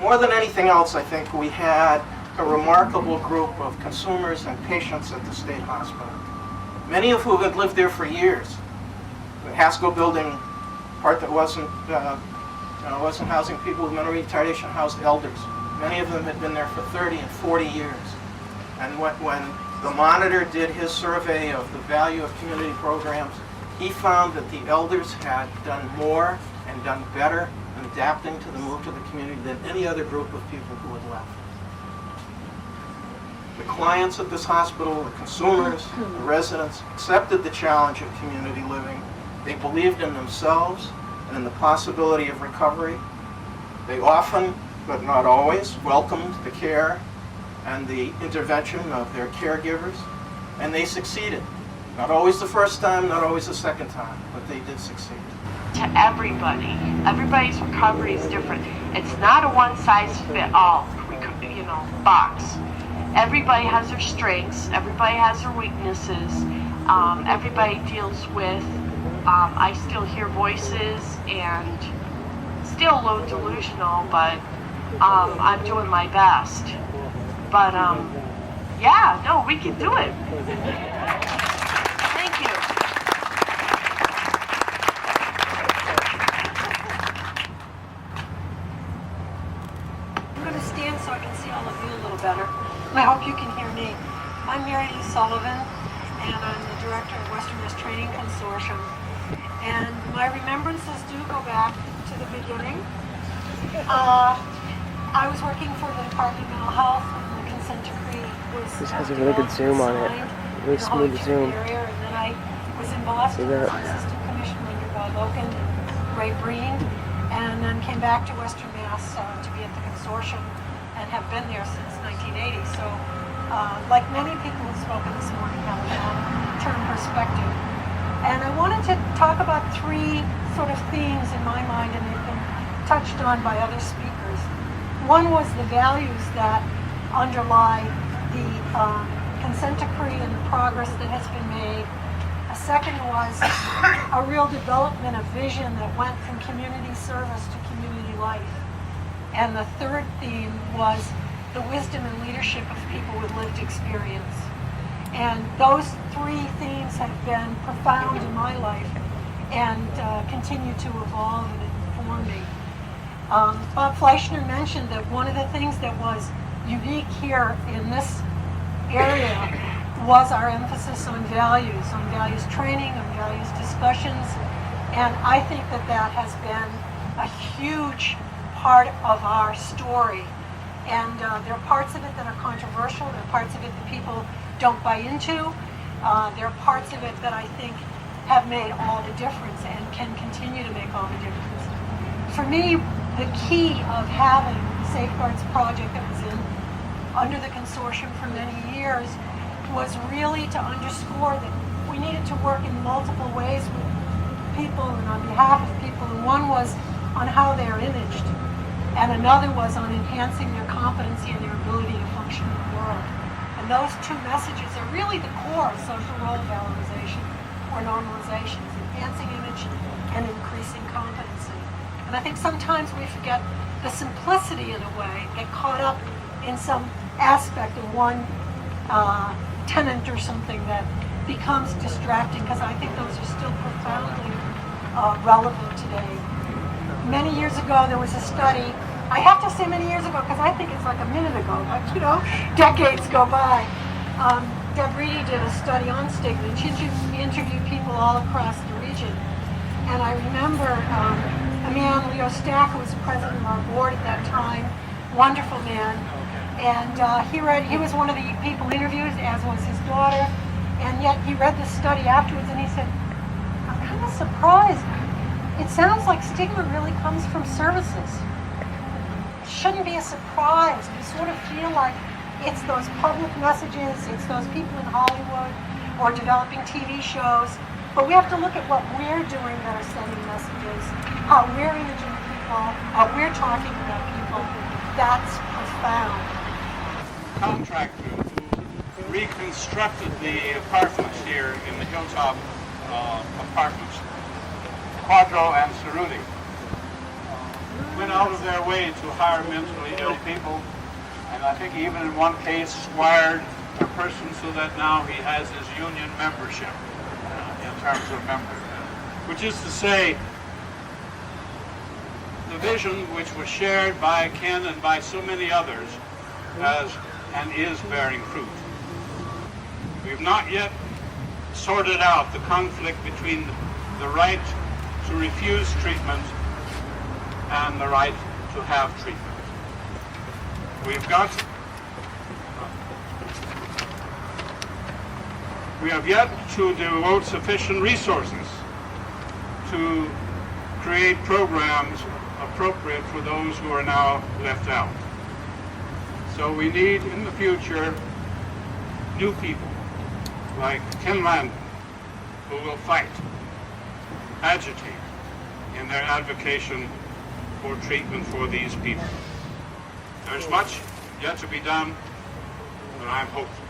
More than anything else, I think we had a remarkable group of consumers and patients at the state hospital, many of whom had lived there for years. The Haskell building, part that wasn't housing people with mental retardation, housed elders. Many of them had been there for 30 and 40 years. And when the monitor did his survey of the value of community programs, he found that the elders had done more and done better in adapting to the move to the community than any other group of people who had left. The clients at this hospital, the consumers, the residents, accepted the challenge of community living. They believed in themselves and in the possibility of recovery. They often, but not always, welcomed the care and the intervention of their caregivers, and they succeeded. Not always the first time, not always the second time, but they did succeed. To everybody. Everybody's recovery is different. It's not a one-size-fit-all, box. Everybody has their strengths. Everybody has their weaknesses. Everybody deals with. I still hear voices and still a little delusional, but I'm doing my best. But we can do it. Thank you. I'm going to stand so I can see all of you a little better. I hope you can hear me. I'm Mary Lee Sullivan, and I'm the director of Western Mass Training Consortium. And my remembrances do go back to the beginning. I was working for the Department of Mental Health when the consent decree was This has a really good zoom on it. Really smooth zoom. area, and then I was in Boston as assistant commissioner under Bob Oken and Ray Breen. and then came back to Western Mass to be at the consortium and have been there since 1980. So like many people who've spoken this morning, have a long-term perspective. And I wanted to talk about three sort of themes in my mind, and they've been touched on by other speakers. One was the values that underlie the consent decree and the progress that has been made. A second was a real development of vision that went from community service to community life. And the third theme was the wisdom and leadership of people with lived experience. And those three themes have been profound in my life and continue to evolve and inform me. Bob Fleischner mentioned that one of the things that was unique here in this area was our emphasis on values training, on values discussions, and I think that that has been a huge part of our story. And there are parts of it that are controversial, there are parts of it that people don't buy into, there are parts of it that I think have made all the difference and can continue to make all the difference. For me, the key of having the Safeguards project that was under the consortium for many years was really to underscore that we needed to work in multiple ways with people and on behalf of people. And one was on how they are imaged, and another was on enhancing their competency and their ability to function in the world. And those two messages are really the core of social role valorization or normalization, is enhancing image and increasing competency. And I think sometimes we forget the simplicity in a way, get caught up in some aspect of one tenant or something that becomes distracting, because I think those are still profoundly relevant today. Many years ago there was a study, I have to say many years ago because I think it's like a minute ago, but you know, decades go by. Deb Reedy did a study on stigma, and she interviewed people all across the region. And I remember a man, Leo Stack, who was president of our board at that time, wonderful man, and he was one of the people interviewed, as was his daughter, and yet he read this study afterwards and he said, I'm kind of surprised. It sounds like stigma really comes from services. It shouldn't be a surprise. We sort of feel like it's those public messages, it's those people in Hollywood or developing TV shows, but we have to look at what we're doing that are sending messages, how we're imaging people, how we're talking about people. That's profound. Contractor who reconstructed the apartments here in the Hilltop apartments, Quadro and Cerruti, went out of their way to hire mentally ill people, and I think even in one case wired a person so that now he has his union membership in terms of members, which is to say the vision which was shared by Ken and by so many others has and is bearing fruit. We've not yet sorted out the conflict between the right to refuse treatment and the right to have treatment. We have yet to devote sufficient resources to create programs appropriate for those who are now left out. So we need in the future new people like Ken Landon, who will fight, agitate in their advocacy for treatment for these people. There's much yet to be done, but I'm hopeful.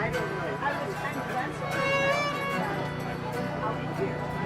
I don't know.